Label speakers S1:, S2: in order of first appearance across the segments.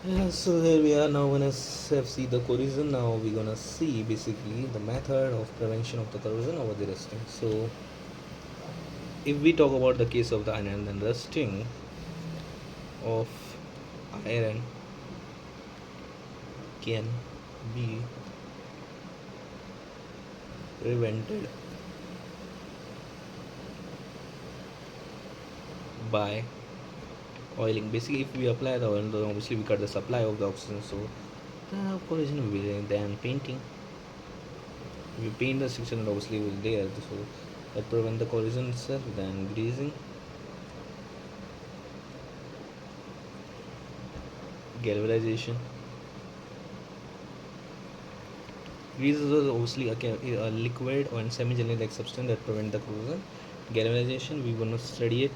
S1: Yeah, so here we are now gonna have see the corrosion. Now we're gonna see basically the method of prevention of the corrosion over the rusting. So if we talk about the case of the iron, then rusting of iron can be prevented by oiling. Basically, if we apply the oil, then obviously we cut the supply of the oxygen, so the corrosion will be there. Then painting, if you paint the section, it obviously will there, so that prevent the corrosion itself. Then greasing, galvanization. Grease is obviously a liquid or semi-gelate like substance that prevent the corrosion. Galvanization, we want to study it.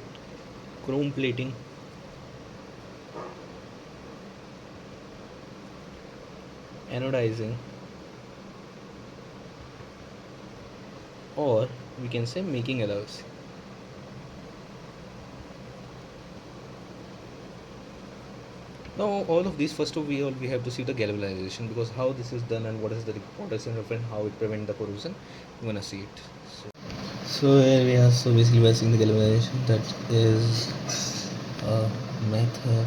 S1: Chrome plating, anodizing, or we can say making alloys. Now, all of these, first of all, we have to see the galvanization, because how this is done and what is the importance and how it prevent the corrosion. We're gonna see it. So here we are. So basically, we are seeing the galvanization. That is a method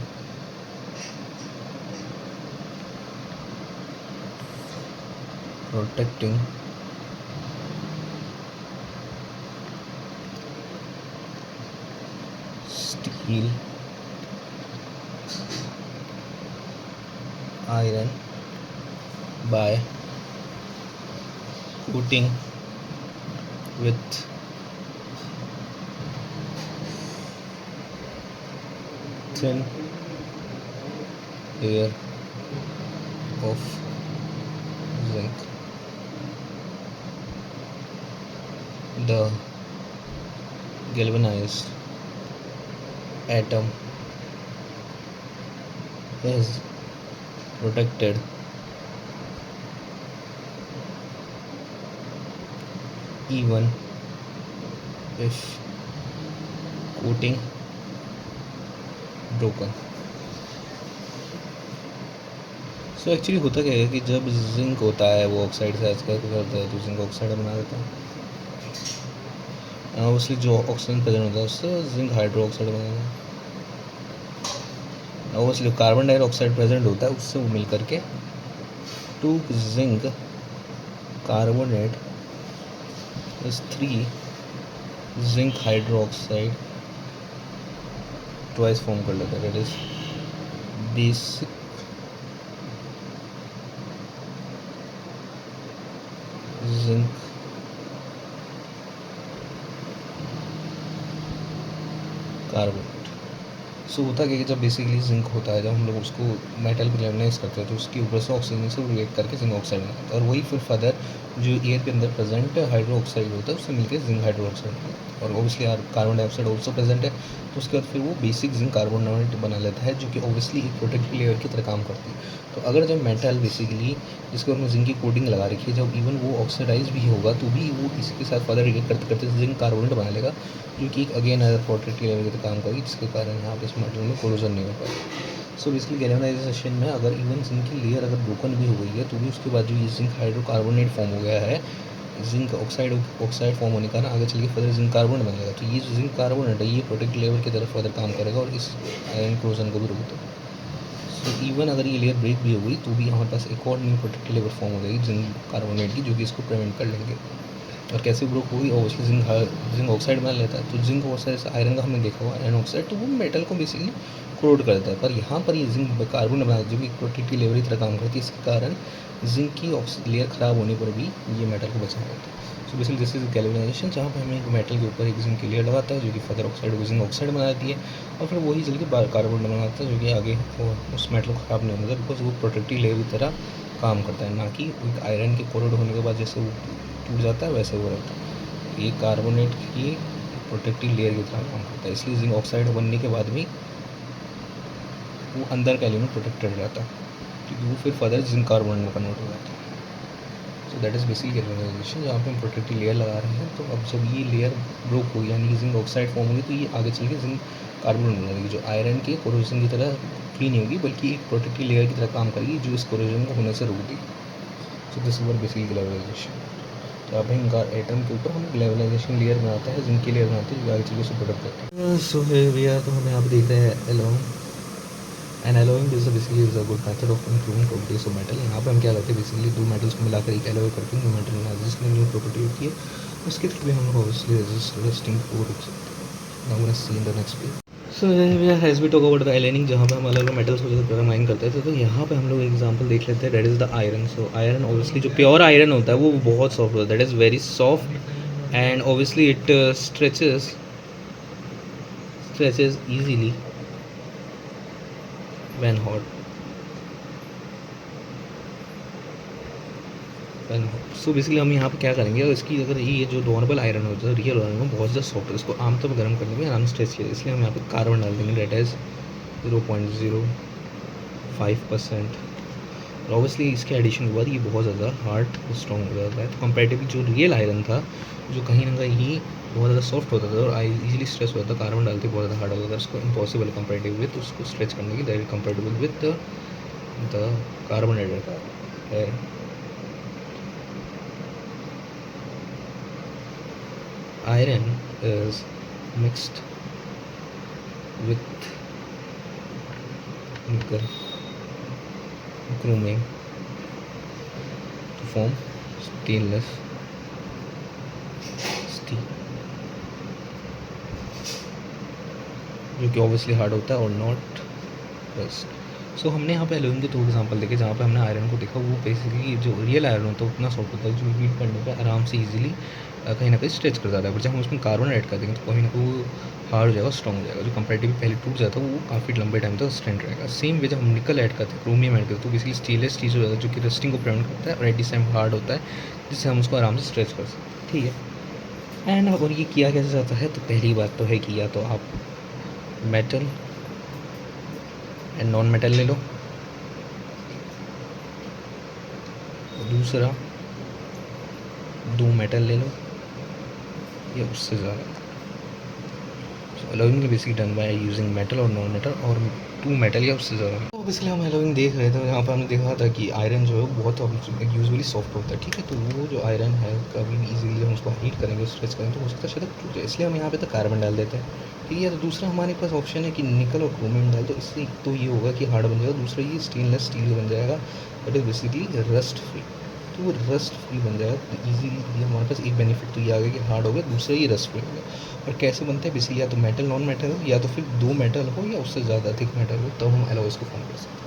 S1: protecting steel, iron by coating with thin layer of zinc. The galvanized atom is protected even if coating broken. So actually होता क्या है कि जब zinc होता है वो oxide से आजकल क्या करता है, तो जिंक ऑक्साइड बना देता है। ऑब्वियसली जो ऑक्सीजन प्रेजेंट होता है उससे जिंक हाइड्रो ऑक्साइड बना देता है। ऑब्वियसली कार्बन डाइऑक्साइड प्रेजेंट होता है उससे वो मिल करके टू जिंक कार्बोनेट इस 3 zinc hydro oxide twice form कर लेता है। That is basic zinc carbonate. So होता क्या कि जब बेसिकली जिंक होता है, जब हम लोग उसको मेटल को लेमिनाइज करते हैं तो उसके ऊपर से ऑक्सीजन से रिएक्ट करके जिंक ऑक्साइड बनाता है, और वही फिर फर्दर जो एयर के अंदर प्रेजेंट हाइड्रो ऑक्साइड होता है उससे मिलकर जिंक हाइड्रो ऑक्साइड बनाता है। और obviously carbon dioxide also present है, तो उसके बाद फिर वो बेसिक जिंक कार्बोनेट बना लेता है, जो कि ऑब्वियसली एक प्रोटेक्टिव लेयर की तरह काम करती है। तो अगर जब मेटल बेसिकली जिसके ऊपर जिंक की कोटिंग लगा रखी है, जब इवन वो ऑक्सीडाइज भी होगा तो भी वो इसके साथ फर्दर रिएक्ट करते करते जिंक कार्बोनेट बना लेगा, जो कि अगेन एज प्रोटेक्टिव लेयर की तरह काम करेगी, जिसके कारण यहाँ पे इस मेटल में कोरोजन नहीं हो पाएगा। सो बेसिकली गैल्वेनाइजेशन में अगर इवन जिंक की लेयर अगर ब्रोकन भी हो गई है, तो भी उसके बाद जो ये जिंक हाइड्रोकार्बोनेट फॉर्म हो गया है, जिंक ऑक्साइड ऑक्साइड फॉर्म होने का ना, आगे चल के फर्दर जिंक कार्बोनेट बनेगा। तो ये जो जिंक कार्बोनेट है ये प्रोटेक्टिव लेयर की तरफ फर्दर काम करेगा और इस आयरन कोरोजन को भी रोकता है। सो इवन अगर ये लेयर ब्रेक भी हो गई तो भी हमारे पास एक और न्यू प्रोटेक्टिव लेयर फॉर्म हो जाएगी जिंक कार्बोनेट की, जो कि इसको प्रिवेंट कर लेंगे। और कैसे ब्रोक होगी, ऑब्वियसली जिंक ऑक्साइड बना लेता है। तो जिंक ऑक्साइड से आयरन का हमने देखा हुआ आयरन ऑक्साइड, तो वो मेटल को बेसिकली क्रोड कर देता है। पर यहाँ पर ये जिंक कार्बन बना जो कि प्रोटेक्टिव लेयर की तरह काम करती है, इसके कारण जिंक की लेयर ख़राब होने पर भी ये मेटल को बचा लेता है। So basically this is galvanisation, जहाँ पर हमें एक मेटल के ऊपर एक जिंक की लेयर लगाता है जो कि फर्दर ऑक्साइड को जिंक ऑक्साइड बना देती है, और फिर वही जल के कार्बन बनाता है, जो कि आगे उस मेटल को ख़राब नहीं होने देता, बिकॉज वो प्रोटेक्टिव लेयर की तरह काम करता है, ना कि आयरन के कोरोड होने के बाद जैसे वो टूट जाता है वैसे वो रहता है। ये कार्बोनेट की प्रोटेक्टिव लेयर की तरह काम करता है, इसलिए जिंक ऑक्साइड बनने के बाद भी वो अंदर का एलिमेंट प्रोटेक्टेड रहता है, क्योंकि वो फिर फर्दर जिंक कार्बोनेट में कन्वर्ट हो जाता है। So that is basically galvanisation, जहाँ पे हम प्रोटेक्टिव लेयर लगा रहे हैं। तो अब जब ये लेयर ब्रोक होगी यानी कि जिंक ऑक्साइड फॉर्म होगी, तो ये आगे चल के जिंक कार्बन बनाएगी जो आयरन के कोरोजन की तरह फ्री नहीं होगी, बल्कि एक प्रोटेक्टिव लेयर की तरह काम करेगी जो इस कोरोजन को होने से रोक देगी। So this is basically globalisation. तो अब इनका एटम के ऊपर हम ग्लोबलाइजेशन लेयर बनाते हैं, जिनकी लेयर बनाते हैं जो आगे चीज़ों से प्रोडक्ट करते हैं। सो भैया तो हमें यहाँ पे देख रहे हैं allowing, and allowing this basically is a good method of improving properties of metal. यहाँ पे हम क्या करते हैं, बेसिकली दो मेटल्स को मिलाकर एक एलोय करके न्यू मेटल बना जिसने न्यू प्रॉपर्टी होती है, उसके थ्रू भी हम ऑब्वियसली रेजिस्टिंग को रोक सकते हैं। Now let's see in the next page. So has we talk about the aligning, जहाँ पे हम अलग अलग मेटल्स को जैसे माइन करते थे, तो यहाँ पे हम लोग एग्जांपल देख लेते हैं। That is the iron. So iron obviously जो प्योर आयरन होता है वो बहुत सॉफ्ट होता है, that is very soft and obviously it stretches easily when hot. So basically हम यहाँ पे क्या करेंगे, और इसकी अगर ये जो नॉर्मल आयरन होता है, रियल आयरन हो, बहुत ज़्यादा सॉफ्ट है, इसको आमतौर पर गर्म करने में आराम से स्ट्रेच किया, इसलिए हम यहाँ पे कार्बन डाल देंगे, डेट इज़ 0.05%। और ऑब्वियसली इसके एडिशन के बाद ये बहुत ज़्यादा हार्ड और स्ट्रॉन्ग हो जाता है। तो कंपेरेटिवली जो रियल आयरन था, जो कहीं ना कहीं बहुत ज़्यादा सॉफ्ट होता था और इजीली स्ट्रेच होता था, कार्बन डालते बहुत ज़्यादा हार्ड होता था, उसको इम्पॉसिबल कंपेरेटिव विथ उसको स्ट्रेच करने की, that comparative with the carbonated है। Iron is mixed with nickel, chromium to form stainless steel, जो कि ऑब्वियसली हार्ड होता है और नॉट रस्ट। सो हमने यहाँ पे एल्यूमिनियम के दो एग्जांपल देखे, जहाँ पे हमने आयरन को देखा, वो बेसिकली जो रियल आयरन होता है उतना सॉफ्ट होता है, जो हीट करने पर आराम से इजीली कहीं ना कहीं स्ट्रेच कर जाता है, पर जब हम उसमें कार्बन ऐड कर देंगे तो कहीं ना कहीं वो हार्ड हो जाएगा, स्ट्रॉन्ग हो जाएगा, जो कंपेरेटिवली पहले टूट जाता है वो काफ़ी लंबे टाइम तक स्ट्रेंथ रहेगा। सेम वे जब हम निकल ऐड करते हैं, क्रोमियम ऐड करते हैं, तो बेसिकली स्टेनलेस स्टील हो जाता है, जो कि रस्टिंग को प्रिवेंट करता है और एट द सेम हार्ड होता है, जिससे हम उसको आराम से स्ट्रेच कर सकते हैं। ठीक है, एंड और ये किया कैसे जाता है, तो पहली बात तो है कि या तो आप मेटल एंड नॉन मेटल ले लो, दूसरा दो मेटल ले लो या उससे ज़्यादा। So alloying basically done by using metal और नॉन मेटल और टू मेटल या उससे ज़्यादा। तो बेसिकली हम एलोइंग देख रहे थे, यहाँ पर हमने देखा था कि आयरन जो है वो बहुत यूजुअली सॉफ्ट होता है। ठीक है, तो वो जो आयरन है कभी भी ईजिली हम उसको हीट करेंगे, स्ट्रेच करेंगे तो हो सकता है शायद टूट जाए, इसलिए हम यहाँ पे तो कार्बन डाल देते हैं। ठीक है, तो दूसरा हमारे पास ऑप्शन है कि निकल और क्रोमियम डाल दो, इससे तो ये होगा कि हार्ड बन जाएगा, दूसरा ये स्टेनलेस स्टील बन जाएगा, that is basically rust free. तो वो रस्ट फ्री बन जाएगा, तो ईजीली हमारे पास एक बेनिफिट तो ये आ गया कि हार्ड हो गया, दूसरा ये रस्ट फ्री हो गया। और कैसे बनता है, बेसिकली या तो मेटल नॉन मेटल हो, या तो फिर दो मेटल हो या उससे ज़्यादा अधिक मेटल हो, तब हम एलॉयज़ को फॉर्म कर सकते हैं।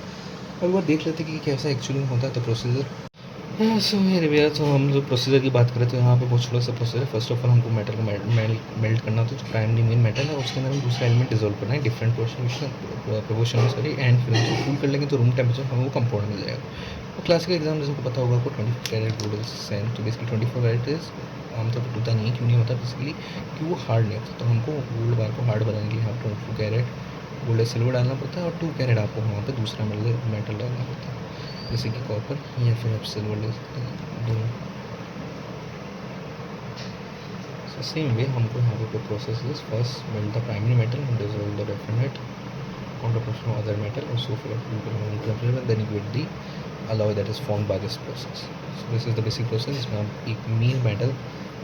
S1: अब एक बार देख लेते हैं कि कैसा एक्चुअली में होता है। तो प्रोसीजर सो मेरे भैया, तो हम जो प्रोसीजर की बात करें तो यहाँ पे बहुत छोटा सा प्रोसीजर है। फर्स्ट ऑफ ऑल हमको मेटल को मेल्ट करना होता है, जो प्राइमरी मेन मेटल है, उसके अंदर हम दूसरा एलिमेंट डिजोल्व करना है डिफरेंट प्रोपोर्शन में, सॉरी, एंड फिर उसको कूल कर लेंगे तो रूम टेम्परेचर हमें वो कंपाउंड मिल जाएगा। और क्लासिकल एग्जाम जैसे को पता होगा आपको 24 कैरेट गोल्ड इज सेम, तो बेसिकली 24 कैरेट इज आमतौर पर टूटा नहीं है। क्यों नहीं होता, बेसिकली कि वो हार्ड नहीं होता, तो हमको गोल्ड बार को हार्ड बनाने के लिए यहाँ 22 कैरेट गोल्ड सिल्वर डालना पड़ता है और 2 कैरेट आपको वहाँ पर दूसरा मेटल डालना पड़ता है, जैसे कि कॉपर या फिर आप सिल्वर ले सकते हैं दोनों। सो सेम वे हमको यहाँ पे process is first melt the primary metal and dissolve the definite contribution of other metal or so forth and then you get the alloy that is formed by this process. So this is the basic process, जिसमें हम एक main metal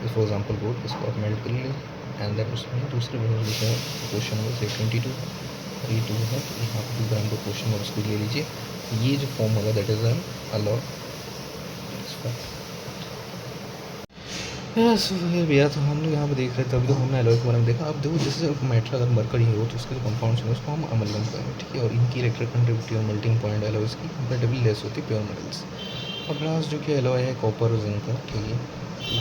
S1: for example gold, इसको आप melt कर लीजिए and then उसमें दूसरे जो है पोर्शन नंबर से 22 और ये 2 है, तो यहाँ पर 2 ग्राम का पोर्शन और उसको ले लीजिए, ये जो फॉर्म होगा दैट इज़ एन अलॉय। सो भैया, तो हम लोग यहाँ पे देख रहे थे, अभी तो हमने एलॉय के बारे में देखा। अब देखो जैसे मेटल अगर मरकरी हो तो उसके जो कंपाउंड्स हैं उसको हम अमलगम करेंगे, ठीक है, और इनकी इलेक्ट्रिक कंडक्टिविटी और मेल्टिंग पॉइंट एलॉयज़ की कंपेरेटिवली लेस होती है प्योर मेटल्स। और ग्लास जो कि एलॉय है कॉपर और जिंक का, ठीक है,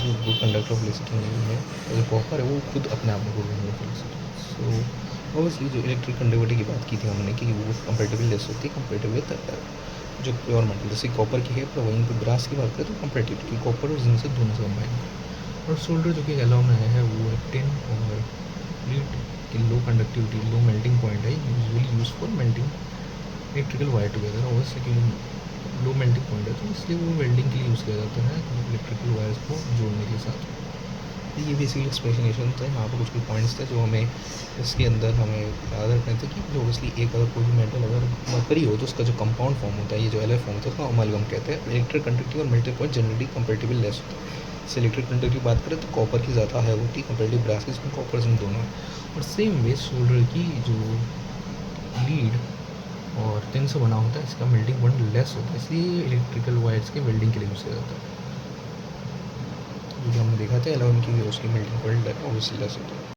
S1: वो गुड कंडक्टर ऑफ इलेक्ट्रिसिटी नहीं है, और जो कॉपर है वो खुद अपने आप में गुड नहीं है इलेक्ट्रिसिटी। सो ऑब्वियसली जो इलेक्ट्रिक कंडक्टिविटी की बात की थी हमने कि वो कंपेरेटिवली लेस होती है कंपेरेटिव विद जो प्योर मेटल, जैसे कॉपर की है, पर वहीं पर ब्रास की बात करें तो कंपेरेटिव की कॉपर और जिंक से दोनों से कंबाइन। और सोल्डर जो कि एलॉय में आया है वो टिन और लीड की लो कंडक्टिविटी, लो मेल्टिंग पॉइंट है, usually use for melting electrical wire together. Obviously कि लो मेल्टिंग पॉइंट है तो इसलिए वो वेल्डिंग के लिए यूज़ किया जाता है इलेक्ट्रिकल वायर्स को जोड़ने के साथ। ये बेसिकली एक्सप्लेनेशन थे, यहाँ पर कुछ पॉइंट्स थे जो हमें इसके अंदर हमें याद रखने थे कि जो ऑब्वियसली एक अगर कोई भी मेटल अगर मरकरी हो तो उसका जो कंपाउंड फॉर्म होता है, ये जो एलॉय फॉर्म होता है, उसको अमालगम कहते हैं। इलेक्ट्रिक कंडक्टिव और melting point generally comparatively less होता है। जैसे इलेक्ट्रिक कंडक्टिव की बात करें तो कॉपर की ज़्यादा है होती है कंपेरेटिव ब्रास की, इसमें कॉपर जिंक दोनों है। और सेम वे सोल्डर की जो लीड और टिन से बना होता है, इसका मेल्टिंग पॉइंट लेस होता है, इसलिए इलेक्ट्रिकल वायर्स के वेल्डिंग के लिए यूज़ किया जाता है। जो कि हमने देखा था एलॉय की उसकी मेल्टिंग पॉइंट ऑब्वियसली लेस होता है।